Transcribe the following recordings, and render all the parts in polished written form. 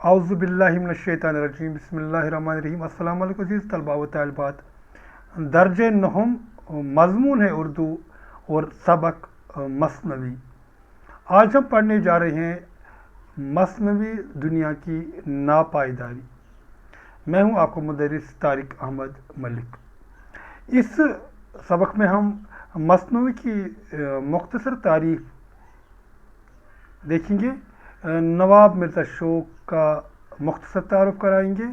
आउज़ु बिल्लाहि मिनश्शैतानिर्रजीम बिस्मिल्लाहिर्रहमानिर्रहीम। अस्सलाम वालेकुम अज़ीज़ तलबा व तालिबात। दर्ज नहम मज़मून है उर्दू और सबक मसनवी। आज हम पढ़ने जा रहे हैं मसनवी दुनिया की नापायदारी। मैं हूं आपको मुदर्रिस तारिक अहमद मलिक। इस सबक में हम मसनवी की मुख्तसर तारीफ देखेंगे, नवाब मिर्ज़ा शौक़ का मुख्तसर तारुफ कराएंगे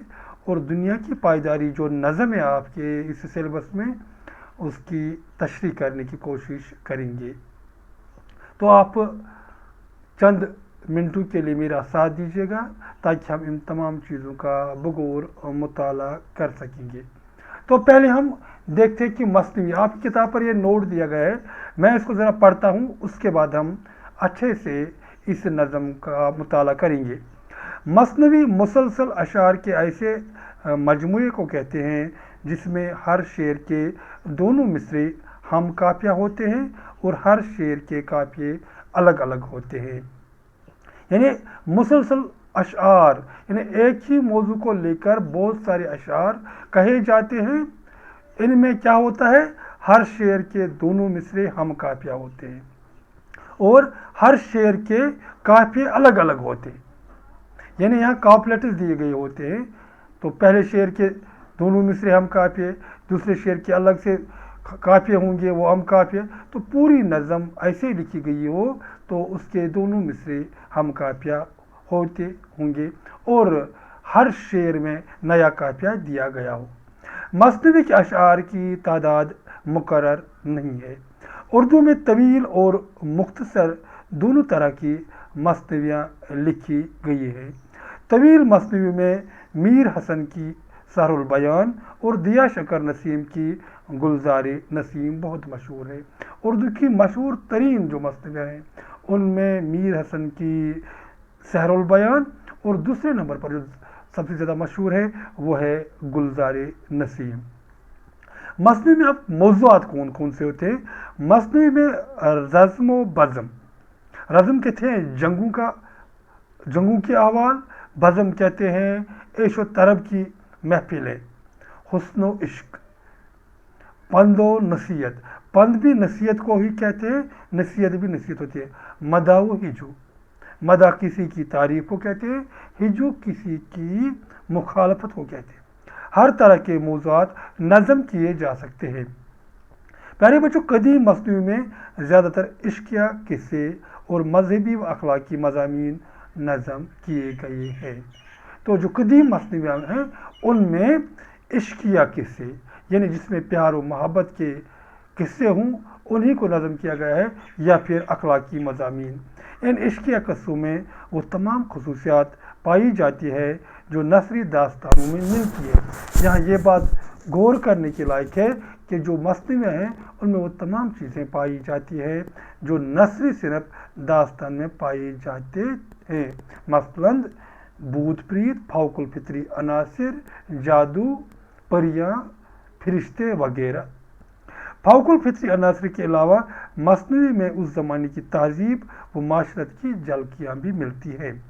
और दुनिया की पायदारी जो नज़म है आपके इस सिलेबस में उसकी तशरीह करने की कोशिश करेंगे। तो आप चंद मिनटों के लिए मेरा साथ दीजिएगा ताकि हम इन तमाम चीज़ों का बगौर मुताला कर सकेंगे। तो पहले हम देखते हैं कि मसनवी, आपकी किताब पर यह नोट दिया गया है, मैं इसको ज़रा पढ़ता हूँ, उसके बाद हम अच्छे से इस नज़म का मुताला करेंगे। मसनवी मुसलसल अशार के ऐसे मजमूए को कहते हैं जिसमें हर शेर के दोनों मिसरे हम काफिया होते हैं और हर शेर के काफिए अलग अलग होते हैं। यानी मुसलसल अशार यानी एक ही मौजू को लेकर बहुत सारे अशार कहे जाते हैं। इनमें क्या होता है, हर शेर के दोनों मिसरे हम काफिया होते हैं और हर शेर के काफिए अलग अलग होते हैं। यानी यहाँ काफिलेट्स दिए गए होते हैं, तो पहले शेर के दोनों मिसरे हम काफिए, दूसरे शेर के अलग से काफिए होंगे वो हम काफिए। तो पूरी नज़म ऐसे लिखी गई हो तो उसके दोनों मिसरे हम काफिया होते होंगे और हर शेर में नया काफिया दिया गया हो। मसनवी के अशार की तादाद मुकर्रर नहीं है। उर्दू में तवील और मुख्तसर दोनों तरह की मसनवियाँ लिखी गई हैं। तवील मसनवी में मीर हसन की सहरुल बयान और दिया शकर नसीम की गुलजार नसीम बहुत मशहूर है। उर्दू की मशहूर तरीन जो मसनवियाँ हैं उनमें मीर हसन की सहरुल बयान और दूसरे नंबर पर जो सबसे ज़्यादा मशहूर है वो है गुलजार नसीम। मसनवी में अब मौज़ूआत कौन कौन से होते हैं? मसनवी में रज़्म व बज़्म। रज़्म कहते हैं जंगों की आवाज़, बज़्म कहते हैं ऐश व तरब की महफिलें, हुस्न व इश्क, पंद व नसीहत। पंद भी नसीहत को ही कहते हैं, नसीहत भी नसीहत होती है। मदा व हिजू, मदा किसी की तारीफ को कहते हैं, हिजू किसी की मुखालफत को कहते हैं। हर तरह के मौज़ूआत नज़म किए जा सकते हैं। प्यारे बच्चों, कदीम मसनवी में ज़्यादातर इश्किया किस्से और मजहबी व अखलाकी मज़ामीन नज़म किए गए हैं। तो जो कदीम मसनवियाँ हैं उनमें इश्किया किस्से यानी जिसमें प्यार और मोहब्बत के किस्से हों उन्हीं को नज़म किया गया है, या फिर अखलाकी मज़ामीन। इन इश्किया किस्सों में वो तमाम खसूसियात पाई जाती है जो नसरी दास्तानों में मिलती है। यहाँ ये बात गौर करने के लायक है कि जो मसनवियाँ हैं उनमें वो तमाम चीज़ें पाई जाती है जो नसरी सिर्फ दास्तान में पाई जाते हैं। मसलन भूत प्रीत, फौकुल फितरी अनासिर, जादू, परियां, फरिश्ते वगैरह। फौकुल फितरी अनासिर के अलावा मसनवी में उस ज़माने की तहजीब व माशरत की झलकियाँ भी मिलती हैं।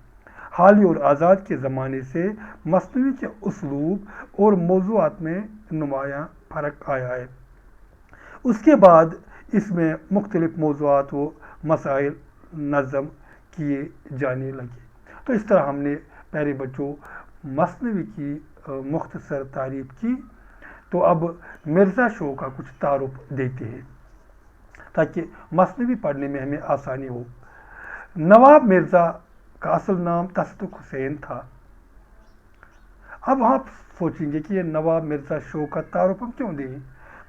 हाली और आज़ाद के ज़माने से मसनवी के उसलूब और मौज़ूआत में नुमायाँ फ़र्क आया है। उसके बाद इसमें मुख्तलिफ मौज़ूआत व मसाइल नज़म किए जाने लगे। तो इस तरह हमने प्यारे बच्चों मसनवी की मुख्तसर तारीफ की। तो अब मिर्ज़ा शौक़ का कुछ तारुफ देते हैं ताकि मसनवी पढ़ने में हमें आसानी हो। नवाब मिर्ज़ा का असल नाम तसदुक़ हुसैन था। अब आप सोचेंगे कि ये नवाब मिर्ज़ा शौक़ का तारुफ हम क्यों दें?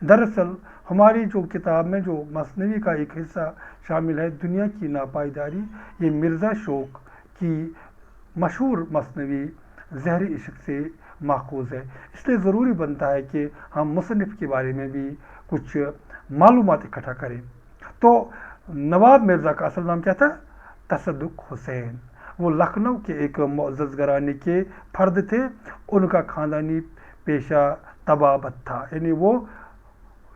दरअसल हमारी जो किताब में जो मसनवी का एक हिस्सा शामिल है, दुनिया की नापायदारी, ये मिर्ज़ा शौक़ की मशहूर मसनवी ज़हर इश्क से माखूज़ है। इसलिए ज़रूरी बनता है कि हम मुसन्निफ़ के बारे में भी कुछ मालूमात इकट्ठा करें। तो नवाब मिर्ज़ा का असल नाम क्या था? तसदुक़ हुसैन। वो लखनऊ के एक मुअज़्ज़ज़ घराने के फ़र्द थे। उनका ख़ानदानी पेशा तबाबत था, यानी वो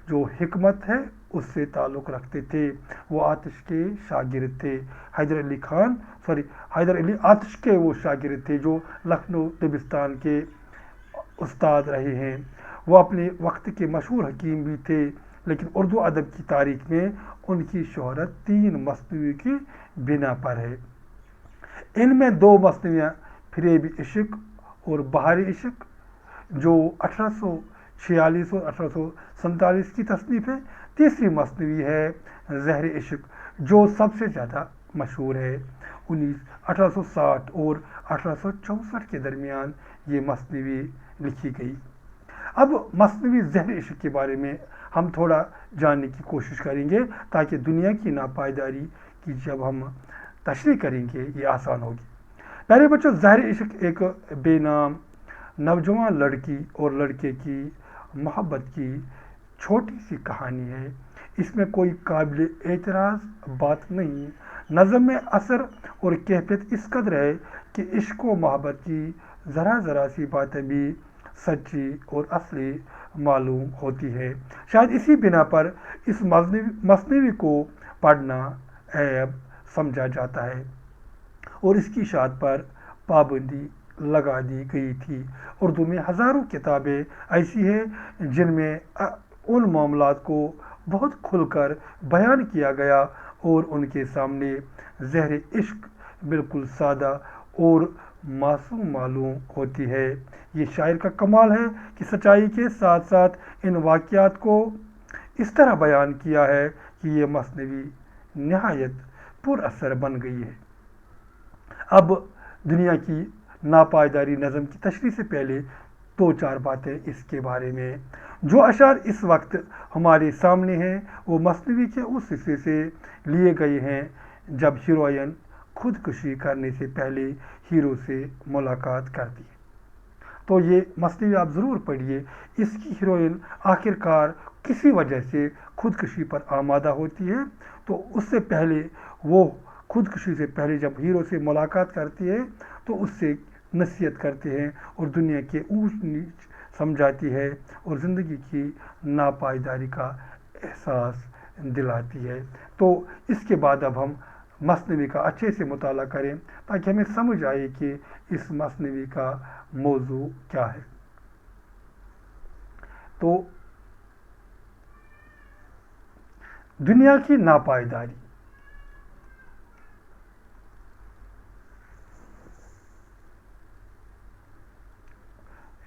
जो हिकमत है اس سے تعلق رکھتے تھے. وہ آتش کے شاگرد تھے. حیدر علی آتش کے وہ شاگرد تھے جو لکھنؤ دبستان کے استاد رہے ہیں. وہ اپنے وقت کے مشہور حکیم بھی تھے، لیکن اردو ادب کی تاریخ میں ان کی شہرت 3 مثنوی کی بنا پر ہے. ان میں 2 مثنویاں فریبی عشق اور بہاری عشق جو 1846 اور 1847 کی تصنیف ہے. تیسری مثنوی ہے زہر عشق جو سب سے زیادہ مشہور ہے. 1860 اور 1864 کے درمیان یہ مثنوی لکھی گئی. اب مثنوی زہر عشق کے بارے میں ہم تھوڑا جاننے کی کوشش کریں گے تاکہ دنیا کی ناپائیداری کی جب ہم تشریح کریں گے یہ آسان ہوگی. پہلے بچوں، زہر عشق ایک بے نام نوجوان لڑکی اور لڑکے کی محبت کی چھوٹی سی کہانی ہے. اس میں کوئی قابل اعتراض بات نہیں. نظم میں اثر اور کیفیت اس قدر ہے کہ عشق و محبت کی ذرا سی باتیں بھی سچی اور اصلی معلوم ہوتی ہے. شاید اسی بنا پر اس مثنوی کو پڑھنا عیب سمجھا جاتا ہے اور اس کی اشاعت پر پابندی لگا دی گئی تھی. اردو میں ہزاروں کتابیں ایسی ہیں جن میں ان معاملات کو بہت کھل کر بیان کیا گیا اور ان کے سامنے زہر عشق بالکل سادہ اور معصوم معلوم ہوتی ہے. یہ شاعر کا کمال ہے کہ سچائی کے ساتھ ساتھ ان واقعات کو اس طرح بیان کیا ہے کہ یہ مثنوی نہایت پر اثر بن گئی ہے. اب دنیا کی ناپائیداری نظم کی تشریح سے پہلے 2-4 باتیں اس کے بارے میں. جو اشعار اس وقت ہمارے سامنے ہیں وہ مثنوی کے اس حصے سے لیے گئے ہیں جب ہیروئن خودکشی کرنے سے پہلے ہیرو سے ملاقات کرتی ہے. تو یہ مثنوی آپ ضرور پڑھیے. اس کی ہیروئن آخر کار کسی وجہ سے خودکشی پر آمادہ ہوتی ہے، تو اس سے پہلے وہ خودکشی سے پہلے جب ہیرو سے ملاقات کرتی ہے تو اس سے نصیحت کرتے ہیں اور دنیا کے اونچ نیچ سمجھاتی ہے اور زندگی کی ناپائیداری کا احساس دلاتی ہے. تو اس کے بعد اب ہم مثنوی کا اچھے سے مطالعہ کریں تاکہ ہمیں سمجھ آئے کہ اس مثنوی کا موضوع کیا ہے. تو دنیا کی ناپائیداری.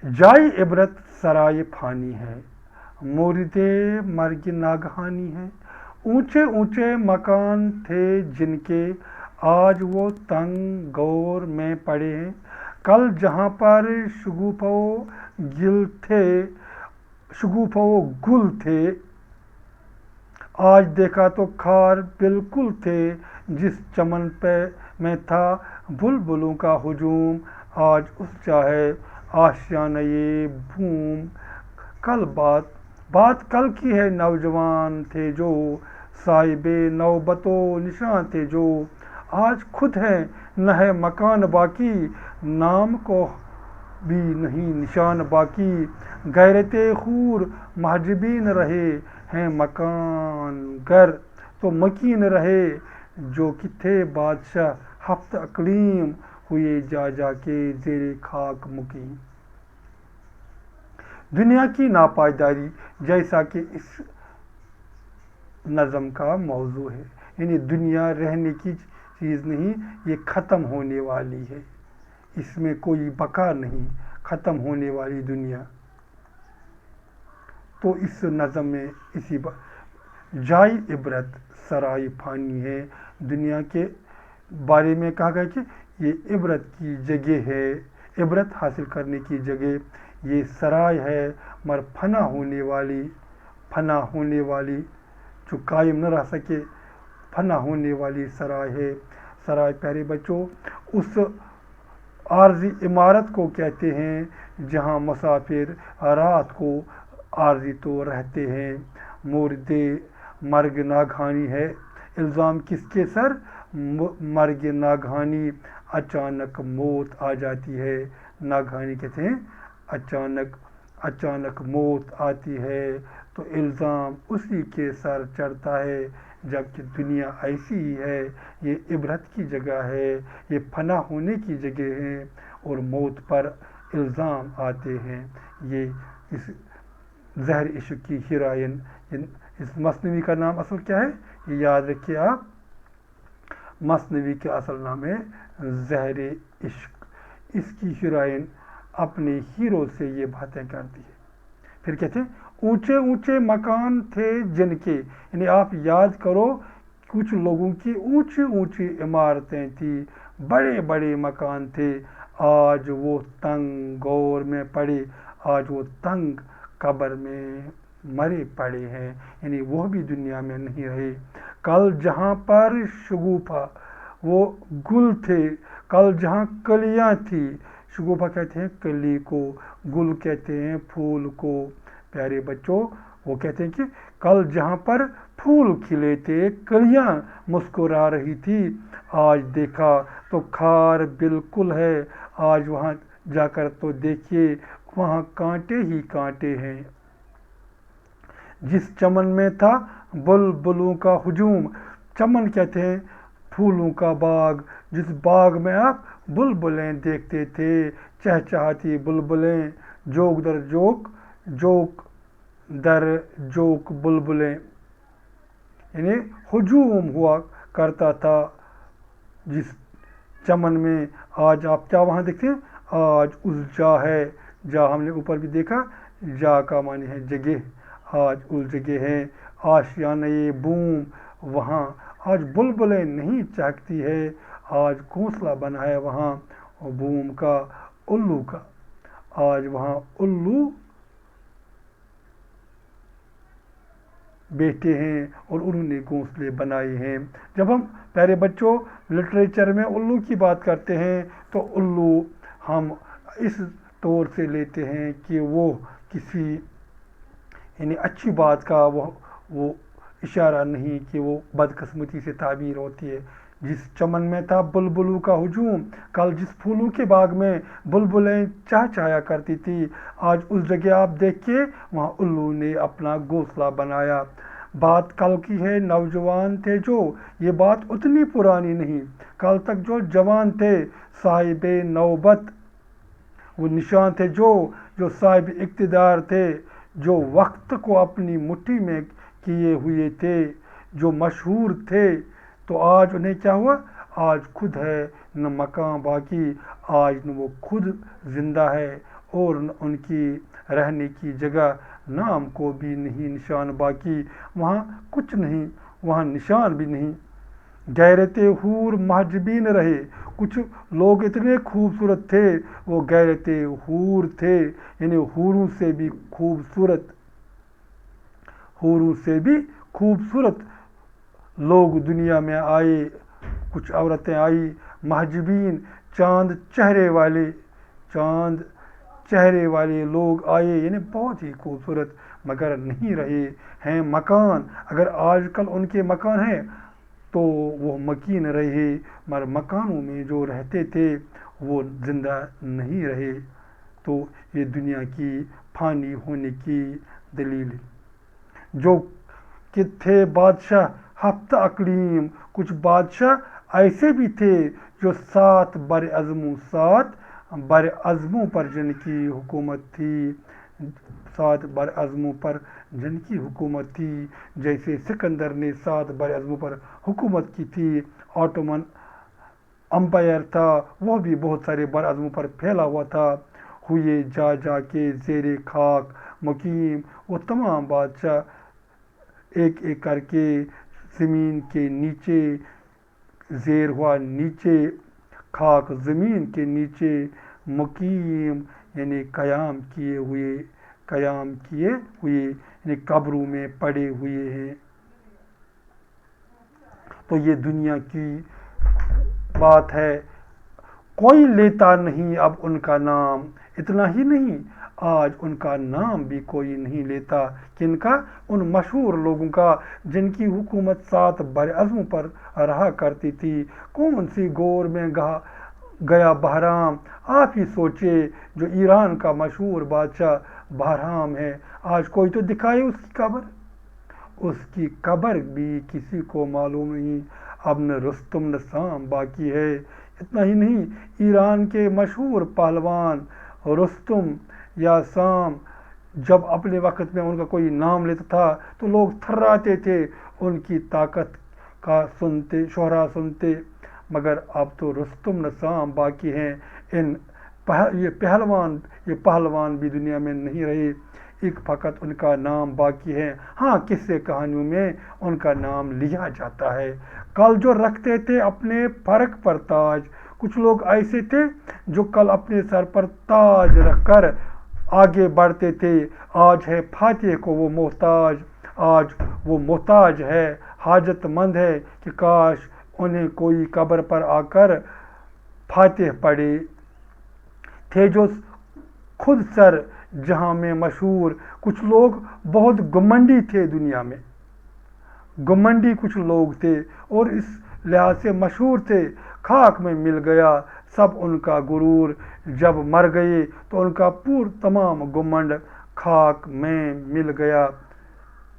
جائے عبرت سرائے فانی ہے، مورد مرگ ناگہانی ہے. اونچے اونچے مکان تھے جن کے آج وہ تنگ گور میں پڑے ہیں. کل جہاں پر شگوفہ و گل تھے، آج دیکھا تو خار بالکل تھے. جس چمن میں تھا بلبلوں کا ہجوم، آج اس جا ہے آشیانۂ بوم. بات کل کی ہے، نوجوان تھے جو صاحب نوبت و نشان تھے جو. آج خود ہیں نہ ہے مکان باقی، نام کو بھی نہیں نشان باقی. غیرت خور محجبین رہے ہیں مکان گر، تو مکین رہے جو کہ تھے بادشاہ 7 اقلیم، ہوئے جا کے زیر خاک مقیم. دنیا کی ناپائیداری جیسا کہ اس نظم کا موضوع ہے، یعنی دنیا رہنے کی چیز نہیں، یہ ختم ہونے والی ہے. اس میں کوئی بقا نہیں، ختم ہونے والی دنیا. تو اس نظم میں جائے عبرت سرائے فانی ہے، دنیا کے بارے میں کہا گیا کہ یہ عبرت کی جگہ ہے، عبرت حاصل کرنے کی جگہ. یہ سرائے ہے مگر فنا ہونے والی جو قائم نہ رہ سکے، فنا ہونے والی سرائے ہے. سرائے پیارے بچوں اس عارضی عمارت کو کہتے ہیں جہاں مسافر رات کو عارضی تو رہتے ہیں. مورد مرگ ناگہانی ہے، الزام کس کے سر؟ مرگ ناگہانی، اچانک موت آ جاتی ہے. ناگہانی کہتے ہیں اچانک अचानक मौत आती है तो इल्ज़ाम उसी के सर चढ़ता है, जबकि दुनिया ऐसी ही है, ये इबरत की जगह है, ये फना होने की जगह है, और मौत पर इल्ज़ाम आते हैं। ये इस जहर इश्क की हीरोइन, इस मसनवी का नाम असल क्या है ये याद रखिए आप, मसनवी के असल नाम है जहर इश्क। इसकी हीरोइन अपने हीरो से ये बातें करती है। फिर कहते हैं ऊंचे ऊंचे मकान थे जिनके, यानी आप याद करो कुछ लोगों की ऊंची ऊंची इमारतें थी, बड़े बड़े मकान थे, आज वो तंग गौर में पड़े, आज वो तंग कब्र में मरे पड़े हैं, यानी वो भी दुनिया में नहीं रहे। कल जहाँ पर शगुफा वो गुल थे, कल जहाँ कलियाँ थी, शगुफा कहते हैं कली को, गुल कहते हैं फूल को। प्यारे बच्चों, वो कहते हैं कि कल जहाँ पर फूल खिले थे, कलियाँ मुस्कुरा रही थी, आज देखा तो खार बिल्कुल है, आज वहाँ जाकर तो देखिए वहाँ कांटे ही कांटे हैं। जिस चमन में था बुलबुलों का हुजूम, चमन कहते हैं फूलों का बाग, जिस बाग में आप बुलबुलें देखते थे, चहचहाती बुलबुलें, जोक दर जोक, जोक दर जोक बुलबुलें, यानी हुजूम हुआ करता था जिस चमन में। आज आप क्या वहाँ देखते हैं, आज उस जा है, जा हमने ऊपर भी देखा, जा का माने है जगह, आज उस जगह है, आशियाने बूम वहाँ, आज बुलबुलें नहीं चहकती है, आज घोंसला बना है वहाँ और बूम का, उल्लू का, आज वहाँ उल्लू बैठे हैं और उन्होंने घोंसले बनाए हैं। जब हम प्यारे बच्चों लिटरेचर में उल्लू की बात करते हैं तो उल्लू हम इस तौर से लेते हैं कि वो किसी यानी अच्छी बात का वो इशारा नहीं कि वो बदकिस्मती से ताबीर होती है। जिस चमन में था बुलबुलों का हुजूम, कल जिस फूलों के बाग में बुलबुलें चहचहाया करती थी, आज उस जगह आप देखिए वहाँ उल्लू ने अपना घोंसला बनाया। बात कल की है, नौजवान थे जो, ये बात उतनी पुरानी नहीं, कल तक जो जवान थे साहिबे नौबत, वो निशान थे जो साहिब इक़्तिदार थे, जो वक्त को अपनी मुट्ठी में किए हुए थे, जो मशहूर थे, तो आज उन्हें क्या हुआ, आज खुद है न मकान बाकी, आज न वो खुद जिंदा है और न उनकी रहने की जगह, नाम को भी नहीं निशान बाकी, वहाँ कुछ नहीं, वहाँ निशान भी नहीं। गैरते हूर महजबीन रहे, कुछ लोग इतने खूबसूरत थे, वो गैरते हूर थे, यानी हूरों से भी खूबसूरत, हूरों से भी खूबसूरत लोग दुनिया में आए, कुछ औरतें आई, महजबीन चांद चेहरे वाले, चांद चेहरे वाले लोग आए, यानी बहुत ही खूबसूरत, मगर नहीं रहे हैं मकान। अगर आजकल उनके मकान हैं तो वो मकीन रहे, मगर मकानों में जो रहते थे वो जिंदा नहीं रहे। तो ये दुनिया की फानी होने की दलील। जो कि थे बादशाह हफ्ता अकलीम, कुछ बादशाह ऐसे भी थे जो सात बर अज़मों पर जिनकी हुकूमत थी, सात बर अज़मों पर जिनकी हुकूमत थी, जैसे सिकंदर ने सात बर अज़मों पर हुकूमत की थी। ऑटोमन अम्पायर था, वह भी बहुत सारे बर अज़मों पर फैला हुआ था, हुए जा के ज़ेरे खाक मुकीम, वो तमाम बादशाह एक एक करके ज़मीन के नीचे, ज़ेर हुआ नीचे, खाक ज़मीन के नीचे, मुकीम यानी क़याम किए हुए यानी कब्रों में पड़े हुए हैं। तो ये दुनिया की बात है, कोई लेता नहीं अब उनका नाम, इतना ही नहीं आज उनका नाम भी कोई नहीं लेता। किनका, उन मशहूर लोगों का जिनकी हुकूमत सात बर अज़मों पर रहा करती थी। कौन सी गौर में गया बहराम, आप ही सोचिए, जो ईरान का मशहूर बादशाह बहराम है। आज कोई तो दिखाए उसकी कब्र भी किसी को मालूम नहीं। अब न रुस्तम न शाम बाकी है। इतना ही नहीं, ईरान के मशहूर पहलवान रुस्तम या शाम जब अपने वक्त में उनका कोई नाम लेता था तो लोग थर्राते थे उनकी ताकत का शोहरा सुनते। मगर अब तो रुस्तम न शाम बाकी हैं। ये पहलवान भी दुनिया में नहीं रहे, एक फ़कत उनका नाम बाकी है। हाँ, किस्से कहानियों में उनका नाम लिया जाता है। कल जो रखते थे अपने फर्क पर ताज, कुछ लोग ऐसे थे जो कल अपने सर पर ताज रखकर आगे बढ़ते थे। आज है फातेह को वो मोहताज, आज वो मोहताज है, हाजतमंद है कि काश उन्हें कोई कब्र पर आकर फातेह पड़े। थे जो खुद सर जहां में मशहूर, कुछ लोग बहुत घमंडी थे दुनिया में, घमंडी कुछ लोग थे और इस लिहाज से मशहूर थे। खाक में मिल गया सब उनका गुरूर, जब मर गए तो उनका तमाम घमंड खाक में मिल गया।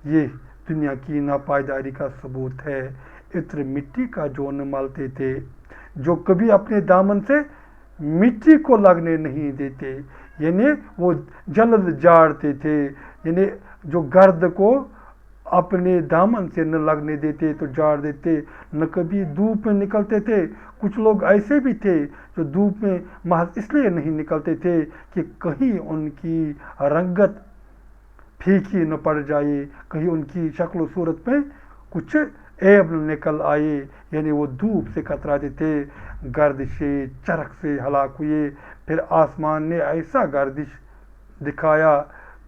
ये दुनिया की नापायदारी का सबूत है। इत्र मिट्टी का जो न मलते थे, जो कभी अपने दामन से मिट्टी को लगने नहीं देते, यानी वो जल्द जाड़ते थे, यानी जो गर्द को अपने दामन से न लगने देते तो जाड़ देते, न कभी धूप में निकलते थे। कुछ लोग ऐसे भी थे जो धूप में महज इसलिए नहीं निकलते थे कि कहीं उनकी रंगत फीकी न पड़ जाए, कहीं उनकी शक्ल सूरत में कुछ ऐब न निकल आए, यानी वो धूप से कतराते थे। गर्दिश चरख से हलाक हुए, फिर आसमान ने ऐसा गर्दिश दिखाया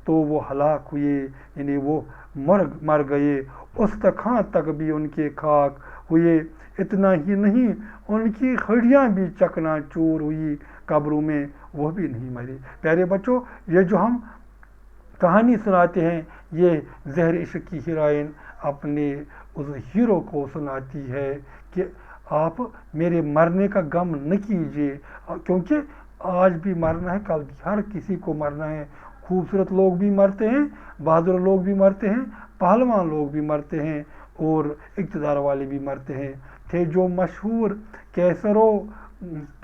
तो वो हलाक हुए, यानी वो मर गए। उस्तखां तक भी उनके खाक हुए। इतना ही नहीं, उनकी हड्डियां भी चकनाचूर हुई कब्रों में, वो भी नहीं मरी। प्यारे बच्चों, ये जो हम कहानी सुनाते हैं, ये ज़हर इश्क की हीरोइन अपने उस हीरो को सुनाती है कि आप मेरे मरने का गम न कीजिए, क्योंकि आज भी मरना है, कल भी हर किसी को मरना है। खूबसूरत लोग भी मरते हैं, बहादुर लोग भी मरते हैं, पहलवान लोग भी मरते हैं और इक़्तिदार वाले भी मरते हैं। थे जो मशहूर कैसरो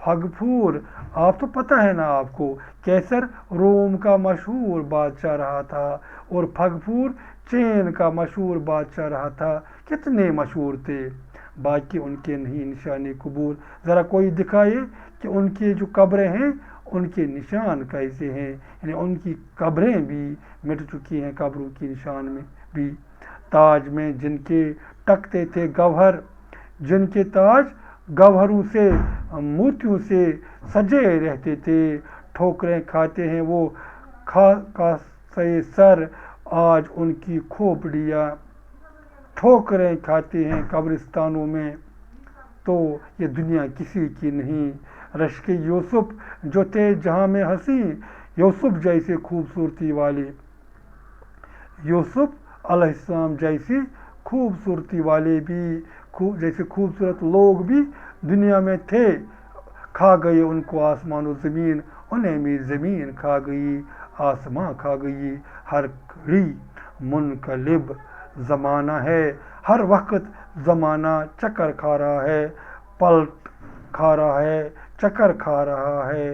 फगफूर, आप तो पता है ना आपको, कैसर रोम का मशहूर बादशाह रहा था और फगफूर चीन का मशहूर बादशाह रहा था। कितने मशहूर थे, बाकी उनके नहीं निशानी कबूर। ज़रा कोई दिखाए कि उनके जो कब्रें हैं उनके निशान कैसे हैं, यानी उनकी कब्रें भी मिट चुकी हैं, कब्रों की निशान में भी। ताज में जिनके टकते थे गौहर, जिनके ताज गौहरों से मोतियों से सजे रहते थे, ठोकरें खाते हैं वो का से सर, आज उनकी खोपड़ियाँ ठोकरें खाते हैं कब्रिस्तानों में। तो ये दुनिया किसी की नहीं। रश्क यूसुफ जो थे जहाँ में हंसी, यूसुफ जैसे खूबसूरती वाले, यूसुफ अलैहिस्सलाम जैसी खूबसूरती वाले भी, जैसे खूबसूरत लोग भी दुनिया में थे। खा गए उनको आसमान और ज़मीन, उन्हें भी ज़मीन खा गई, आसमां खा गई। हर घड़ी मुनकलिब ज़माना है, हर वक्त ज़माना चक्कर खा रहा है, पलट खा रहा है, चक्कर खा रहा है।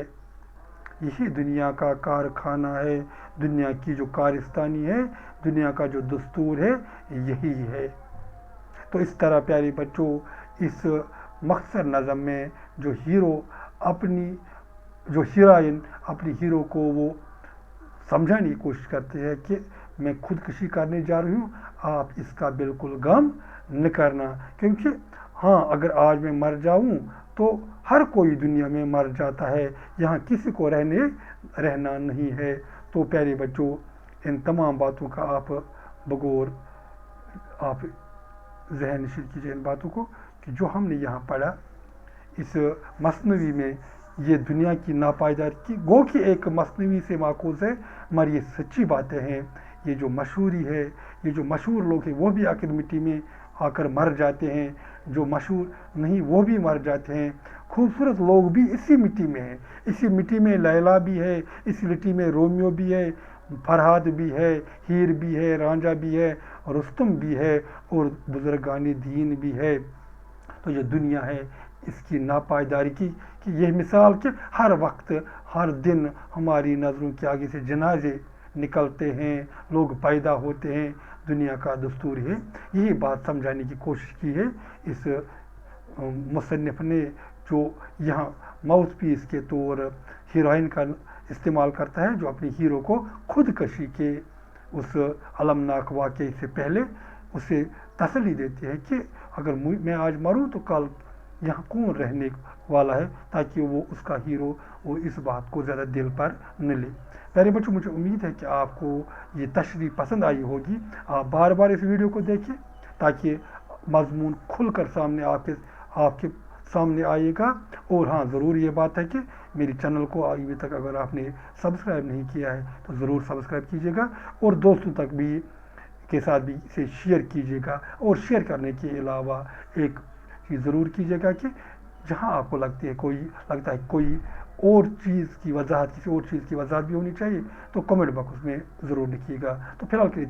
यही दुनिया का कारखाना है, दुनिया की जो कारिस्तानी है, दुनिया का जो दस्तूर है, यही है। तो इस तरह प्यारे बच्चों, इस मख्सर नज़म में जो हीरो जो हीरोइन अपनी हीरो को वो समझाने की कोशिश करते हैं कि मैं खुदकुशी करने जा रही हूँ, आप इसका बिल्कुल गम न करना, क्योंकि हाँ, अगर आज मैं मर जाऊँ तो हर कोई दुनिया में मर जाता है, यहाँ किसी को रहना नहीं है। तो प्यारे बच्चों, इन तमाम बातों का आप बगौर आप ज़हन नशीर कीजिए इन बातों को कि जो हमने यहाँ पढ़ा इस मसनवी में, ये दुनिया की नापायदारी की गो कि एक मसनवी से माखूज़ है, मगर ये सच्ची बातें हैं। ये जो मशहूरी है, ये जो मशहूर लोग हैं वो भी आखिर मिट्टी में आकर मर जाते हैं, जो मशहूर नहीं वो भी मर जाते हैं। खूबसूरत लोग भी इसी मिट्टी में हैं, इसी मिट्टी में लैला भी है, इसी मिट्टी में रोमियो भी है, فرہاد بھی ہے، ہیر بھی ہے، رانجھا بھی ہے، رستم بھی ہے اور بزرگان دین بھی ہے۔ تو یہ دنیا ہے اس کی ناپائیداری کی یہ مثال کہ ہر وقت ہر دن ہماری نظروں کے آگے سے جنازے نکلتے ہیں، لوگ پیدا ہوتے ہیں، دنیا کا دستور ہے۔ یہی بات سمجھانے کی کوشش کی ہے اس مصنف نے، جو یہاں ماؤتھ پیس کے طور ہیروئن کا استعمال کرتا ہے، جو اپنی ہیرو کو خودکشی کے اس المناک واقعے سے پہلے اسے تسلی دیتی ہے کہ اگر میں آج مروں تو کل یہاں کون رہنے والا ہے، تاکہ وہ اس کا ہیرو وہ اس بات کو زیادہ دل پر نہ لے۔ پیارے بچوں، مجھے امید ہے کہ آپ کو یہ تشریح پسند آئی ہوگی۔ آپ بار بار اس ویڈیو کو دیکھیں تاکہ مضمون کھل کر سامنے آپ کے سامنے آئے گا۔ اور ہاں، ضرور یہ بات ہے کہ میری چینل کو ابھی تک اگر آپ نے سبسکرائب نہیں کیا ہے تو ضرور سبسکرائب کیجیے گا، اور دوستوں تک بھی کے ساتھ بھی اسے شیئر کیجیے گا۔ اور شیئر کرنے کے علاوہ ایک چیز ضرور کیجیے گا کہ جہاں آپ کو لگتا ہے کوئی اور چیز کی وضاحت، کسی اور چیز کی وضاحت بھی ہونی چاہیے، تو کمنٹ باکس میں ضرور لکھیے گا۔ تو فی الحال کے لیے